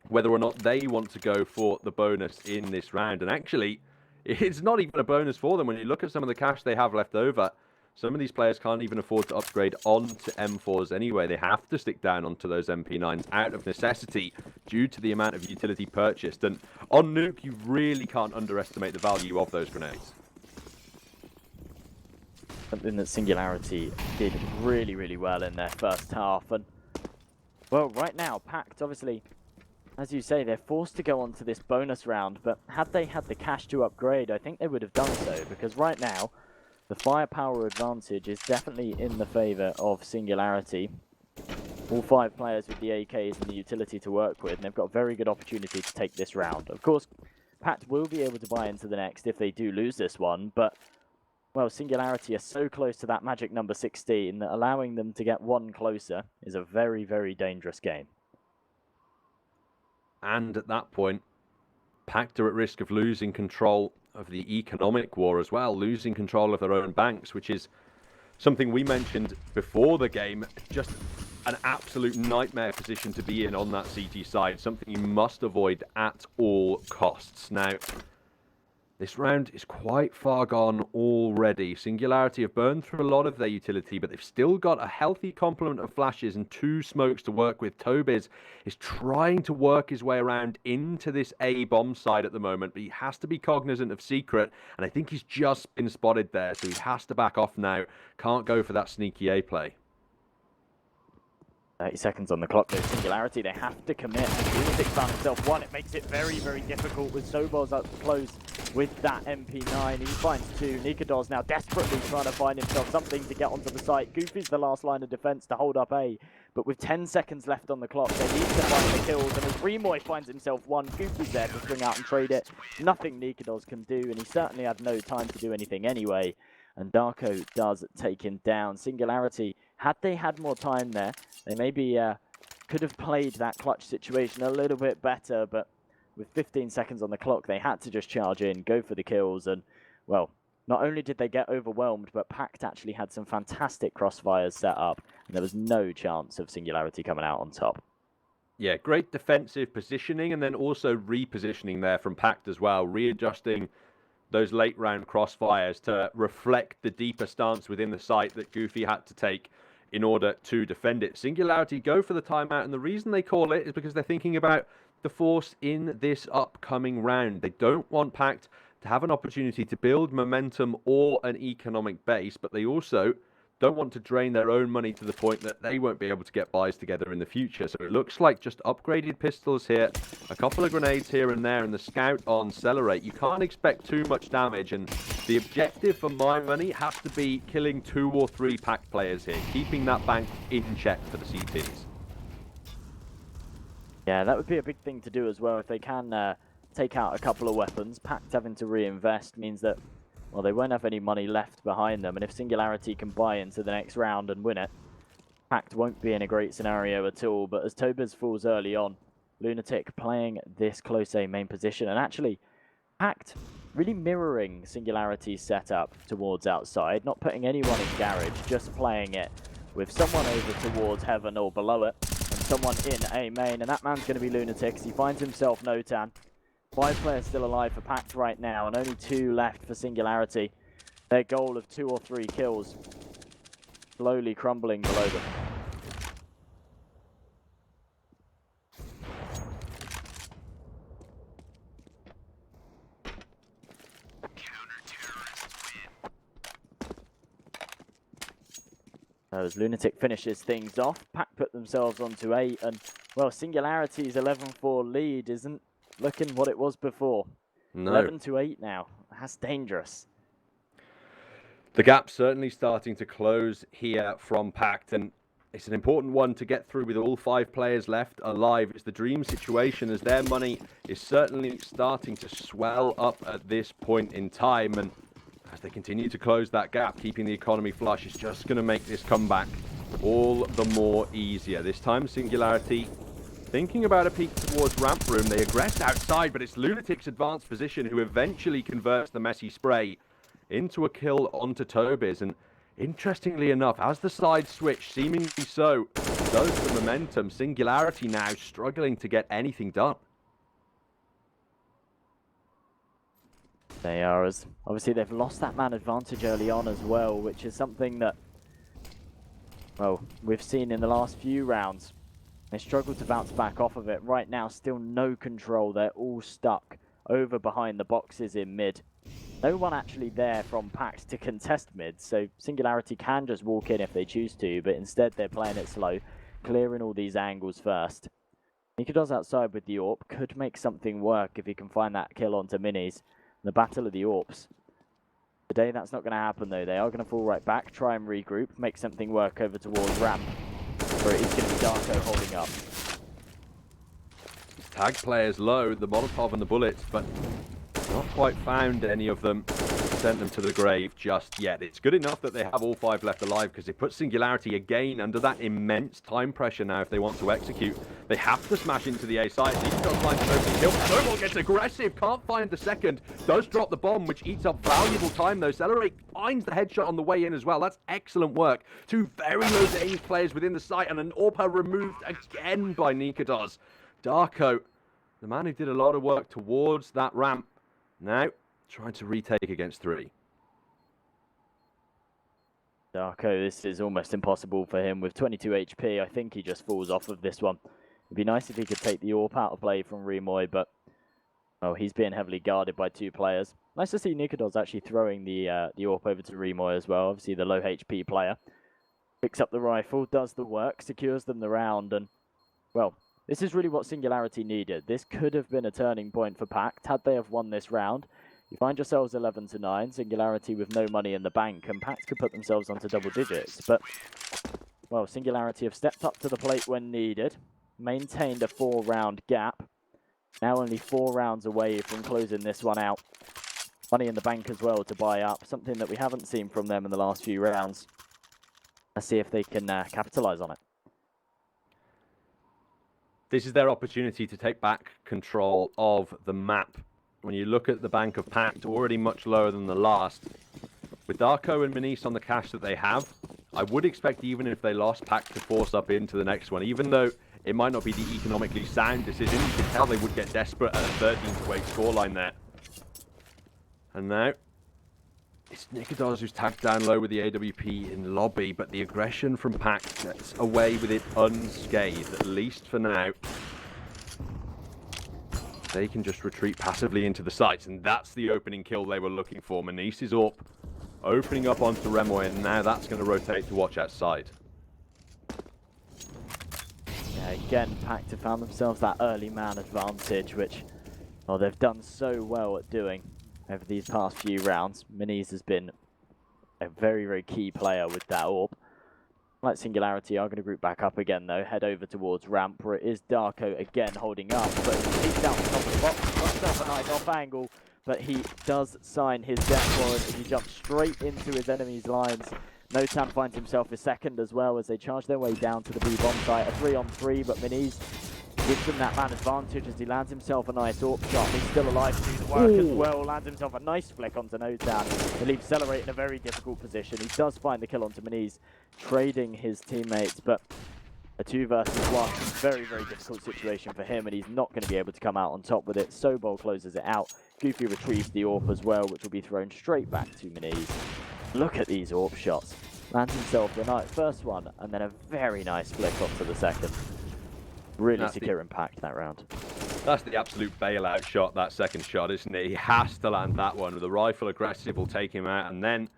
whether or not they want to go for the bonus in this round. And actually, it's not even a bonus for them. When you look at some of the cash they have left over, some of these players can't even afford to upgrade onto M4s anyway. They have to stick down onto those MP9s out of necessity due to the amount of utility purchased. And on Nuke, you really can't underestimate the value of those grenades. Something that Singularity did really, really well in their first half. And, well, right now, PACT, obviously, as you say, they're forced to go on to this bonus round, but had they had the cash to upgrade, I think they would have done so, because right now, the firepower advantage is definitely in the favour of Singularity. All 5 players with the AKs and the utility to work with, and they've got a very good opportunity to take this round. Of course, PACT will be able to buy into the next if they do lose this one, but, well, Singularity are so close to that magic number 16 that allowing them to get one closer is a very, very dangerous game. And at that point, PACT are at risk of losing control of the economic war as well, losing control of their own banks, which is something we mentioned before the game. Just an absolute nightmare position to be in on that CT side, something you must avoid at all costs. Now, This round is quite far gone already. Singularity have burned through a lot of their utility, but they've still got a healthy complement of flashes and 2 smokes to work with. Tobiz is trying to work his way around into this A bomb side at the moment, but he has to be cognizant of Secret, and I think he's just been spotted there, so he has to back off now. Can't go for that sneaky A play. 30 seconds on the clock, though. Singularity, they have to commit. Lunatic found himself one. It makes it very, very difficult with Sobos up close with that MP9. He finds 2. Nikados now desperately trying to find himself something to get onto the site. Goofy's the last line of defense to hold up A. But with 10 seconds left on the clock, they need to find the kills. And as Remoy finds himself one, Goofy's there to swing out and trade it. Nothing Nikados can do, and he certainly had no time to do anything anyway. And Darko does take him down. Singularity, had they had more time there, they maybe could have played that clutch situation a little bit better, but with 15 seconds on the clock, they had to just charge in, go for the kills, and, well, not only did they get overwhelmed, but PACT actually had some fantastic crossfires set up, and there was no chance of Singularity coming out on top. Yeah, great defensive positioning, and then also repositioning there from PACT as well, readjusting those late round crossfires to reflect the deeper stance within the site that Goofy had to take in order to defend it. Singularity go for the timeout, and the reason they call it is because they're thinking about the force in this upcoming round. They don't want PACT to have an opportunity to build momentum or an economic base, but they also don't want to drain their own money to the point that they won't be able to get buys together in the future. So it looks like just upgraded pistols here, a couple of grenades here and there, and the scout on Celerate. You can't expect too much damage, and the objective for my money has to be killing 2 or 3 PACT players here, keeping that bank in check for the CTs. Yeah, that would be a big thing to do as well if they can take out a couple of weapons. PACT having to reinvest means that, well, they won't have any money left behind them, and if Singularity can buy into the next round and win it, PACT won't be in a great scenario at all. But as Tobiz falls early on, Lunatic playing this close A main position, and actually PACT really mirroring Singularity's setup towards outside, not putting anyone in garage, just playing it with someone over towards heaven or below it, and someone in A main, and that man's going to be Lunatic. He finds himself Notan. 5 players still alive for PACT right now, and only 2 left for Singularity. Their goal of 2 or 3 kills slowly crumbling below them. As Lunatic finishes things off, PACT put themselves onto 8, and, well, Singularity's 11-4 lead isn't looking what it was before. No. 11-8 now. That's dangerous. The gap's certainly starting to close here from PACT, and it's an important one to get through with all 5 players left alive. It's the dream situation, as their money is certainly starting to swell up at this point in time, and as they continue to close that gap, keeping the economy flush is just going to make this comeback all the more easier. This time, Singularity thinking about a peek towards ramp room. They aggress outside, but it's Lunatic's advanced position who eventually converts the messy spray into a kill onto Tobiz. And interestingly enough, as the side switch, seemingly so, does the momentum, Singularity now struggling to get anything done. They are, as obviously they've lost that man advantage early on as well, which is something that, well, we've seen in the last few rounds. They struggle to bounce back off of it. Right now, still no control. They're all stuck over behind the boxes in mid. No one actually there from PACT to contest mid, so Singularity can just walk in if they choose to, but instead they're playing it slow, clearing all these angles first. Nikados outside with the AWP could make something work if he can find that kill onto minis. The battle of the AWPs. Today that's not going to happen though. They are going to fall right back, try and regroup, make something work over towards ramp, where it is going to be Darko holding up. Tag players low, the Molotov and the bullets, but not quite found any of them. Sent them to the grave just yet. It's good enough that they have all 5 left alive, because it puts Singularity again under that immense time pressure now if they want to execute. They have to smash into the A site. He does find the first kill. Snowball gets aggressive, can't find the second. Does drop the bomb, which eats up valuable time though. Celerate finds the headshot on the way in as well. That's excellent work. 2 very low range players within the site, and an AWP removed again by Nikados. Darko, the man who did a lot of work towards that ramp, now trying to retake against 3. Darko, this is almost impossible for him. With 22 HP, I think he just falls off of this one. It'd be nice if he could take the AWP out of play from Remoy, but oh, he's being heavily guarded by 2 players. Nice to see Nikadol's actually throwing the AWP over to Remoy as well. Obviously, the low HP player picks up the rifle, does the work, secures them the round, and well, this is really what Singularity needed. This could have been a turning point for PACT had they have won this round. You find yourselves 11-9, Singularity with no money in the bank, and PACT could put themselves onto double digits. But, well, Singularity have stepped up to the plate when needed, maintained a 4-round gap, now only 4 rounds away from closing this one out. Money in the bank as well to buy up, something that we haven't seen from them in the last few rounds. Let's see if they can capitalise on it. This is their opportunity to take back control of the map. When you look at the bank of PACT, already much lower than the last. With Darko and Manise on the cash that they have, I would expect even if they lost, PACT to force up into the next one. Even though it might not be the economically sound decision, you can tell they would get desperate at a 13-8 scoreline there. And now, it's Nikadol's who's tagged down low with the AWP in lobby, but the aggression from PACT gets away with it unscathed, at least for now. They can just retreat passively into the sites, and that's the opening kill they were looking for. Manise is up, opening up onto Remoy, and now that's going to rotate to watch outside. Yeah, again, PACT have found themselves that early man advantage, which, well, they've done so well at doing over these past few rounds. Manise has been a very, very key player with that AWP. Like Singularity are going to group back up again, though. Head over towards ramp, where it is Darko again holding up, but he's down the top of the box. Got himself a nice off angle, but he does sign his death warrant as he jumps straight into his enemy's lines. Notan finds himself a second as well as they charge their way down to the B-bomb site. A 3-on-3, but Manise gives him that man advantage as he lands himself a nice AWP shot. He's still alive to do the work as well. Lands himself a nice flick onto Notan. He leaves Celerate in a very difficult position. He does find the kill onto Manise, trading his teammates, but a 2 versus 1, very, very difficult situation for him, and he's not going to be able to come out on top with it. Sobol closes it out. Goofy retrieves the AWP as well, which will be thrown straight back to Manise. Look at these AWP shots. Lands himself the first one, and then a very nice flick onto the second. Really secure impact that round. That's the absolute bailout shot, that second shot, isn't it? He has to land that one. With the rifle aggressive will take him out, and then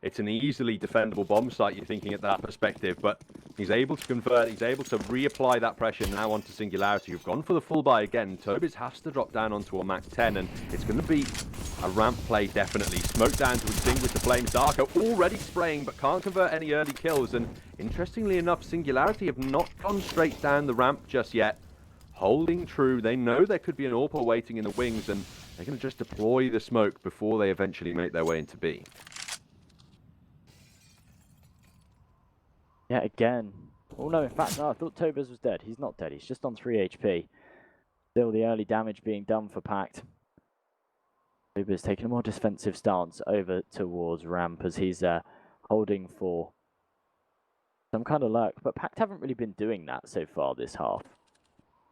it's an easily defendable bomb site, you're thinking at that perspective, but he's able to convert, he's able to reapply that pressure now onto Singularity, who've gone for the full buy again. Tobiz has to drop down onto a Mac 10, and it's going to be a ramp play, definitely. Smoke down to extinguish the flames. Darko already spraying, but can't convert any early kills, and interestingly enough, Singularity have not gone straight down the ramp just yet. Holding true, they know there could be an AWP waiting in the wings, and they're going to just deploy the smoke before they eventually make their way into B. Yeah, again. Oh no, in fact, no, I thought Tobiz was dead. He's not dead, he's just on 3 HP. Still the early damage being done for PACT. Tobiz taking a more defensive stance over towards ramp as he's holding for some kind of lurk. But PACT haven't really been doing that so far this half.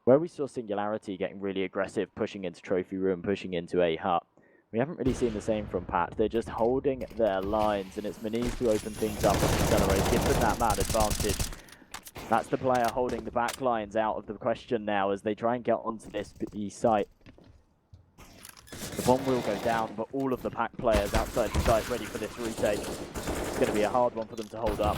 Where we saw Singularity getting really aggressive, pushing into Trophy Room, pushing into A hut, we haven't really seen the same from PACT. They're just holding their lines, and it's Manise to open things up and accelerate, give them that man advantage. That's the player holding the back lines out of the question now as they try and get onto this B site. The bomb will go down, but all of the PACT players outside the site ready for this retake. It's going to be a hard one for them to hold up.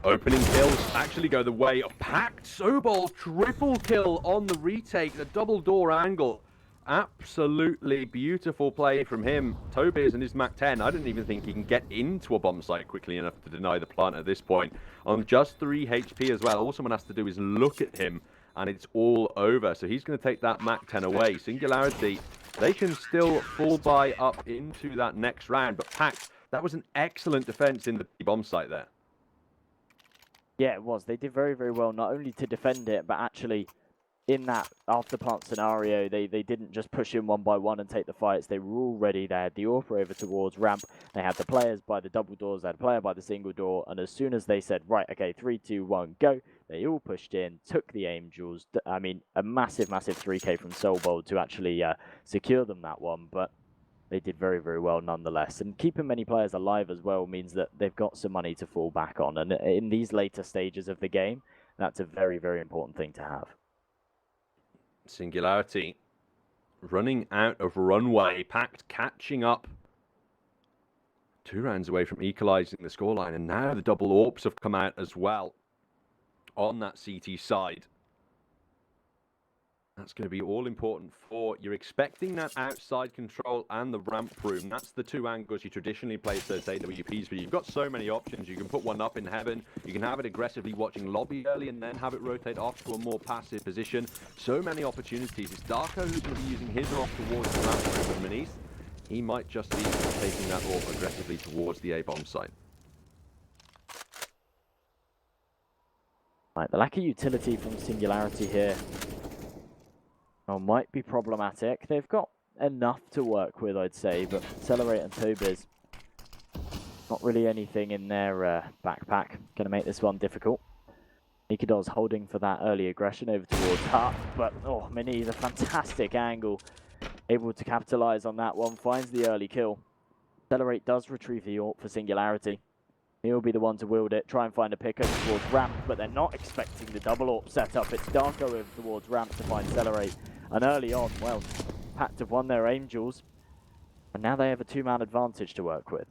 Opening kills actually go the way of PACT. Sobol triple kill on the retake, the double door angle. Absolutely beautiful play from him. Tobiz and his Mac 10. I didn't even think he can get into a bomb site quickly enough to deny the plant at this point. On just 3 HP as well. All someone has to do is look at him and it's all over. So he's going to take that Mac 10 away. Singularity, they can still full buy up into that next round. But PACT, that was an excellent defense in the bomb site there. Yeah, it was. They did very, very well, not only to defend it, but actually in that after plant scenario, they didn't just push in one by one and take the fights. They were already there. The AWP over towards ramp. They had the players by the double doors. They had a player by the single door. And as soon as they said, right, okay, 3, 2, 1, go, they all pushed in, took the Angels. I mean, a massive, massive 3K from Soulbold to actually secure them that one. But they did very, very well nonetheless. And keeping many players alive as well means that they've got some money to fall back on. And in these later stages of the game, that's a very, very important thing to have. Singularity running out of runway. PACT catching up. 2 rounds away from equalising the scoreline. And now the double AWPs have come out as well on that CT side. That's going to be all important for, you're expecting that outside control and the ramp room. That's the 2 angles you traditionally place those AWPs for. You've got so many options. You can put one up in heaven. You can have it aggressively watching lobby early and then have it rotate off to a more passive position. So many opportunities. It's Darko who's going to be using his off towards the ramp room with Manise. He might just be taking that off aggressively towards the A-bomb site. Right, the lack of utility from Singularity here might be problematic. They've got enough to work with, I'd say, but Accelerate and Tobiz, not really anything in their backpack. Going to make this one difficult. Nikadol's holding for that early aggression over towards Hut, but Mini, a fantastic angle. Able to capitalize on that one, finds the early kill. Accelerate does retrieve the AWP for Singularity. He'll be the one to wield it, try and find a pick over towards ramp, but they're not expecting the double AWP setup. It's Darko over towards ramp to find Accelerate. And early on, well, PACT have won their Angels, and now they have a 2-man advantage to work with.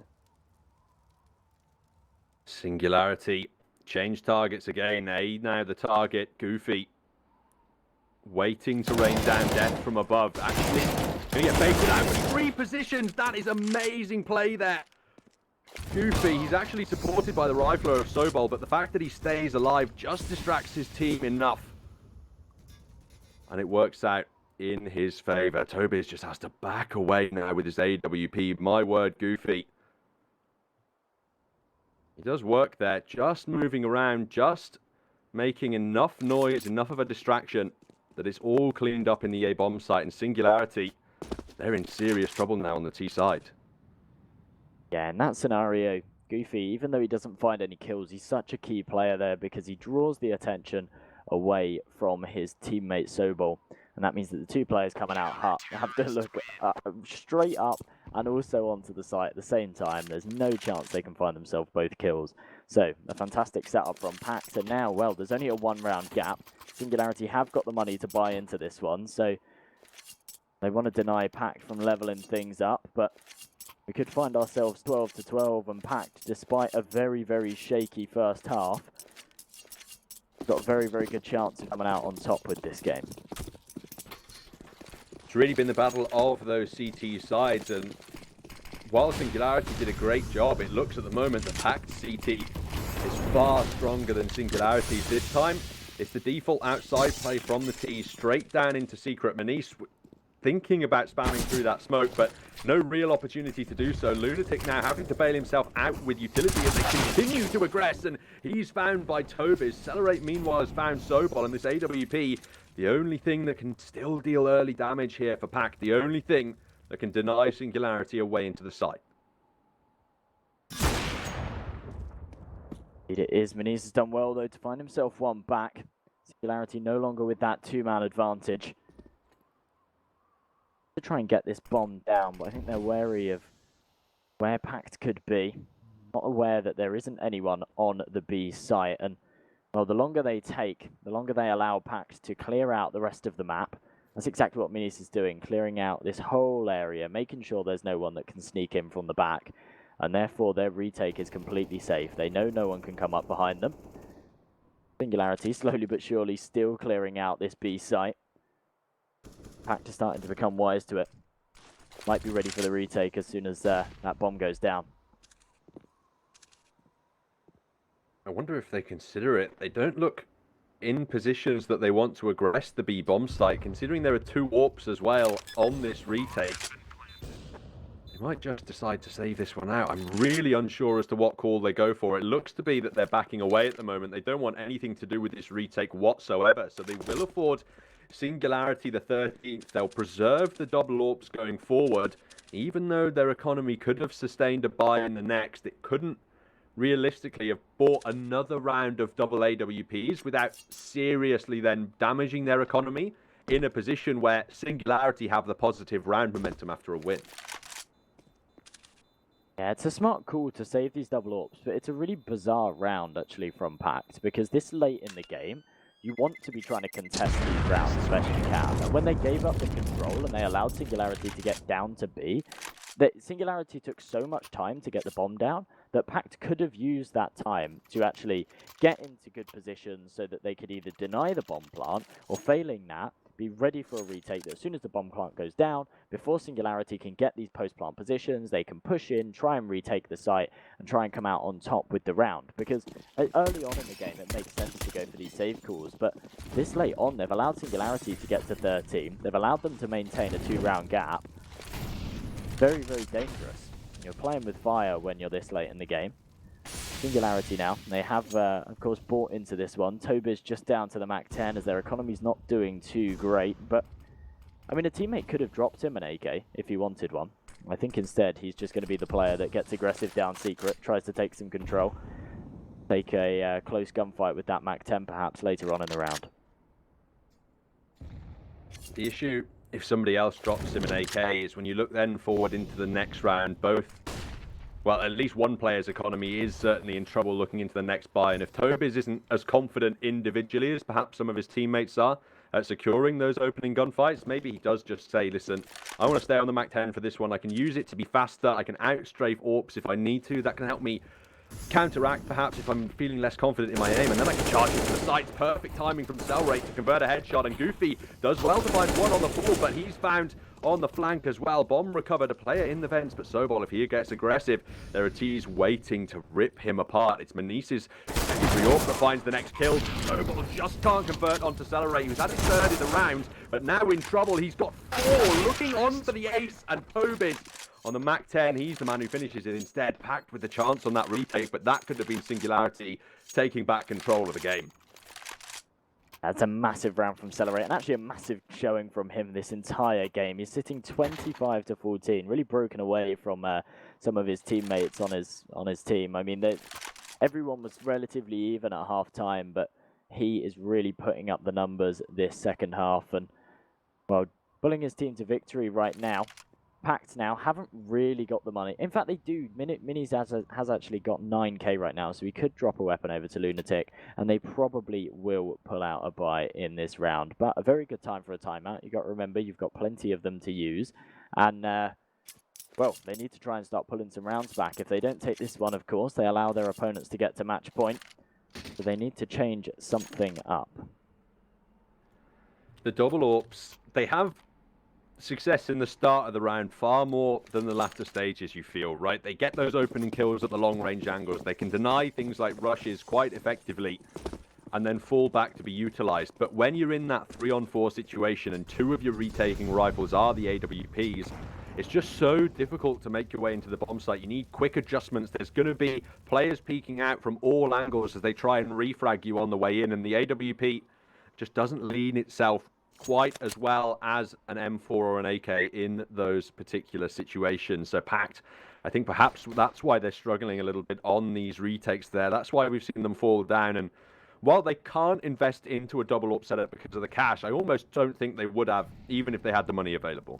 Singularity, change targets again. A now the target, Goofy. Waiting to rain down death from above. Actually, going to get baited out with 3 positions. That is amazing play there. Goofy, he's actually supported by the rifler of Sobol, but the fact that he stays alive just distracts his team enough. And it works out in his favor. Tobiz just has to back away now with his AWP. My word, Goofy. He does work there, just moving around, just making enough noise, enough of a distraction that it's all cleaned up in the A-bomb site. And Singularity, they're in serious trouble now on the T side. Yeah, in that scenario, Goofy, even though he doesn't find any kills, he's such a key player there because he draws the attention away from his teammate Sobol. And that means that the 2 players coming out have to look straight up and also onto the site at the same time. There's no chance they can find themselves both kills. So, a fantastic setup from PACT. And now, well, there's only a 1-round gap. Singularity have got the money to buy into this one, so they want to deny PACT from leveling things up, but we could find ourselves 12-12 and PACT, despite a very, very shaky first half, got a very, very good chance of coming out on top with this game. It's really been the battle of those CT sides, and while Singularity did a great job, it looks at the moment that PACT CT is far stronger than Singularity's this time. It's the default outside play from the T straight down into Secret. Manise thinking about spamming through that smoke, but no real opportunity to do so. Lunatic now having to bail himself out with utility as they continue to aggress, and he's found by Tobiz. Accelerate, meanwhile, has found Sobol, and this AWP, the only thing that can still deal early damage here for PACT, the only thing that can deny Singularity a way into the site. It is. Manise has done well, though, to find himself one back. Singularity no longer with that 2-man advantage. To try and get this bomb down, but I think they're wary of where PACT could be. Not aware that there isn't anyone on the B site, and well, the longer they take, the longer they allow PACT to clear out the rest of the map. That's exactly what Manise is doing, clearing out this whole area, making sure there's no one that can sneak in from the back, and therefore their retake is completely safe. They know no one can come up behind them. Singularity slowly but surely still clearing out this B site. PACT is starting to become wise to it. Might be ready for the retake as soon as that bomb goes down. I wonder if they consider it. They don't look in positions that they want to aggress the B bomb site, considering there are 2 AWPs as well on this retake. They might just decide to save this one out. I'm really unsure as to what call they go for. It looks to be that they're backing away at the moment. They don't want anything to do with this retake whatsoever, so they will afford Singularity the 13th. They'll preserve the double AWPs going forward. Even though their economy could have sustained a buy in the next, it couldn't realistically have bought another round of double AWPs without seriously then damaging their economy in a position where Singularity have the positive round momentum after a win. Yeah, it's a smart call to save these double AWPs, but it's a really bizarre round actually from PACT, because this late in the game, you want to be trying to contest these rounds as best you can. And when they gave up the control and they allowed Singularity to get down to B, Singularity took so much time to get the bomb down that PACT could have used that time to actually get into good positions so that they could either deny the bomb plant or, failing that, be ready for a retake that as soon as the bomb plant goes down, before Singularity can get these post-plant positions, they can push in, try and retake the site, and try and come out on top with the round. Because early on in the game, it makes sense to go for these save calls, but this late on, they've allowed Singularity to get to 13. They've allowed them to maintain a 2-round gap. Very, very dangerous. You're playing with fire when you're this late in the game. Singularity now, they have, of course, bought into this one. Toby's just down to the Mach 10 as their economy's not doing too great, but, I mean, a teammate could have dropped him an AK if he wanted one. I think instead he's just going to be the player that gets aggressive down secret, tries to take some control, take a close gunfight with that Mach 10 perhaps later on in the round. The issue, if somebody else drops him an AK, is when you look then forward into the next round, well, at least one player's economy is certainly in trouble looking into the next buy, and if Toby's isn't as confident individually as perhaps some of his teammates are at securing those opening gunfights, maybe he does just say, listen, I want to stay on the Mach 10 for this one. I can use it to be faster. I can outstrafe AWPs if I need to. That can help me counteract perhaps if I'm feeling less confident in my aim, and then I can charge into the sights. Perfect timing from Cellrate to convert a headshot, and Goofy does well to find one on the full, but he's found on the flank as well. Bomb recovered, a player in the vents, but bo1, if he gets aggressive, there are T's waiting to rip him apart. It's Manise's secondary AWP that finds the next kill. bo1 just can't convert onto Cellrate, who's had his third in the round, but now in trouble. He's got 4, looking on for the ace, and Tobin on the Mach 10, he's the man who finishes it instead. PACT with the chance on that retake, but that could have been Singularity taking back control of the game. That's a massive round from Cellrate, and actually a massive showing from him this entire game. He's sitting 25-14, really broken away from some of his teammates on his team. I mean, everyone was relatively even at half-time, but he is really putting up the numbers this second half, and, well, pulling his team to victory right now. PACT now haven't really got the money. In fact, they do. Minis has actually got 9k right now, so he could drop a weapon over to Lunatic, and they probably will pull out a buy in this round. But a very good time for a timeout. You've got to remember, you've got plenty of them to use. And, well, they need to try and start pulling some rounds back. If they don't take this one, of course, they allow their opponents to get to match point. So they need to change something up. The double AWPs, they have success in the start of the round far more than the latter stages, you feel, right? They get those opening kills at the long range angles. They can deny things like rushes quite effectively and then fall back to be utilized. But when you're in that 3-on-4 situation and 2 of your retaking rifles are the AWPs, it's just so difficult to make your way into the bomb site. You need quick adjustments. There's going to be players peeking out from all angles as they try and refrag you on the way in, and the AWP just doesn't lean itself quite as well as an M4 or an AK in those particular situations. So PACT, I think perhaps that's why they're struggling a little bit on these retakes there. That's why we've seen them fall down. And while they can't invest into a double AWP setup because of the cash, I almost don't think they would have, even if they had the money available.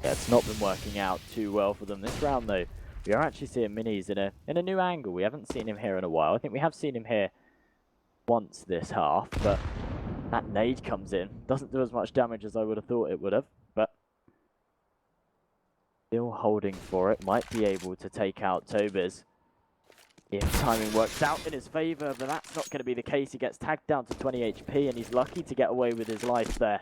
Yeah, it's not been working out too well for them this round, though. We are actually seeing Minis in a new angle. We haven't seen him here in a while. I think we have seen him here once this half, but that nade comes in. Doesn't do as much damage as I would have thought it would have, but still holding for it. Might be able to take out Tobiz if timing works out in his favor, but that's not going to be the case. He gets tagged down to 20 HP, and he's lucky to get away with his life there.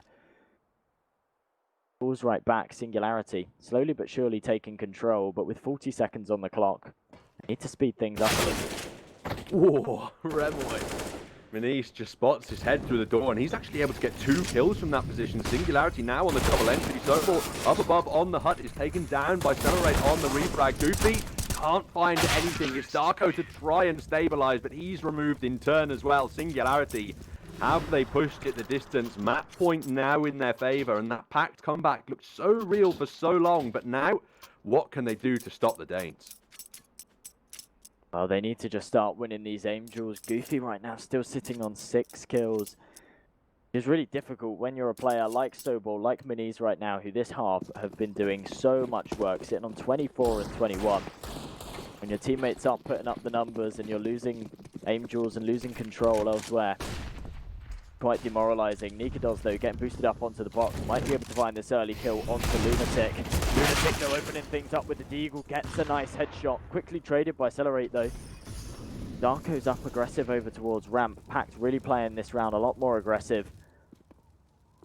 Falls right back. Singularity slowly but surely taking control, but with 40 seconds on the clock, they need to speed things up a little. Whoa, Remoy. Manise just spots his head through the door, and he's actually able to get 2 kills from that position. Singularity now on the double entry. so up above on the hut is taken down by Cellrate on the refrag. Goofy can't find anything. It's Darko to try and stabilize, but he's removed in turn as well. Singularity Have they pushed it the distance? Map point now in their favor, and that PACT comeback looked so real for so long, but now, what can they do to stop the Danes? Well, they need to just start winning these aim duels. Goofy right now still sitting on 6 kills. It's really difficult when you're a player like Sobol, like Minis right now, who this half have been doing so much work, sitting on 24 and 21. When your teammates aren't putting up the numbers and you're losing aim duels and losing control elsewhere. Quite demoralizing. Nikados, though, getting boosted up onto the box. Might be able to find this early kill onto Lunatic. Lunatic, though, opening things up with the Deagle. Gets a nice headshot. Quickly traded by Celerate, though. Darko's up aggressive over towards ramp. PACT really playing this round a lot more aggressive.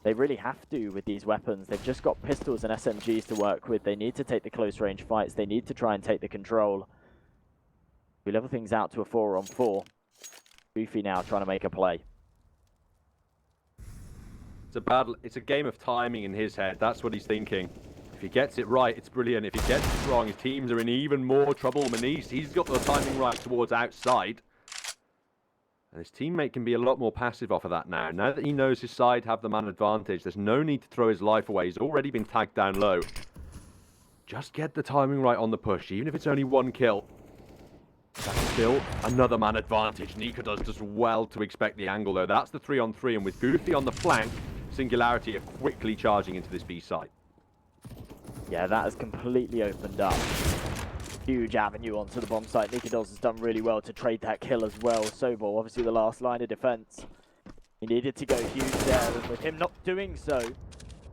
They really have to with these weapons. They've just got pistols and SMGs to work with. They need to take the close range fights. They need to try and take the control. We level things out to a 4-on-4. Goofy now trying to make a play. It's a game of timing in his head. That's what he's thinking. If he gets it right, it's brilliant. If he gets it wrong, his teams are in even more trouble. Manish, he's got the timing right towards outside. And his teammate can be a lot more passive off of that now. Now that he knows his side have the man advantage, there's no need to throw his life away. He's already been tagged down low. Just get the timing right on the push, even if it's only 1 kill. That's still another man advantage. Nikados does well to expect the angle, though. That's the 3-on-3, and with Goofy on the flank, Singularity are quickly charging into this B site. Yeah, that has completely opened up. Huge avenue onto the bomb site. Nikados has done really well to trade that kill as well. Sobol, obviously the last line of defense. He needed to go huge there, and with him not doing so,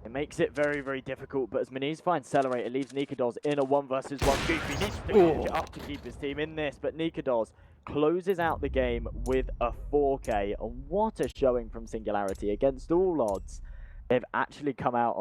it makes it very, very difficult. But as Maniz finds Celerate, it leaves Nikados in a 1 versus 1. Goofy needs to manage it up to keep his team in this, but Nikados closes out the game with a 4K. And what a showing from Singularity against all odds. They've actually come out on